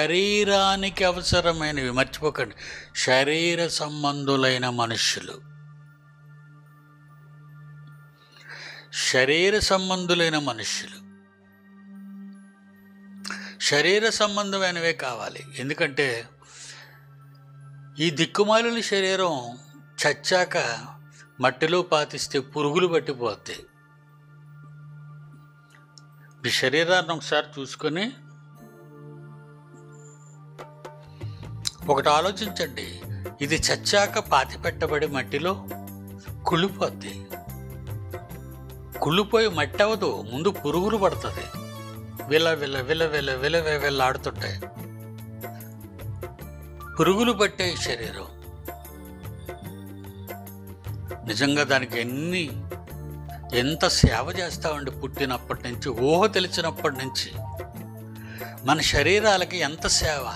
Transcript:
శరీరానికి అవసరమైనవి మర్చిపోకండి. శరీర సంబంధులైన మనుష్యులు, శరీర సంబంధులైన మనుష్యులు శరీర సంబంధమైనవే కావాలి. ఎందుకంటే ఈ దిక్కుమాలిన శరీరం చచ్చాక మట్టిలో పాతిస్తే పురుగులు పట్టిపోతాయి. మీ శరీరాన్ని ఒకసారి చూసుకొని ఒకటి ఆలోచించండి. ఇది చచ్చాక పాతి పెట్టబడి మట్టిలో కుళ్ళిపోద్ది. కుళ్ళిపోయి మట్టి అవ్వదు, ముందు పురుగులు పడుతుంది. విల విల విల విల విల వెళ్ళాడుతుంటాయి. పురుగులు పట్టే శరీరం నిజంగా దానికి ఎంత సేవ చేస్తామండి. పుట్టినప్పటి నుంచి, ఊహ తెలిసినప్పటి నుంచి మన శరీరాలకి ఎంత సేవ.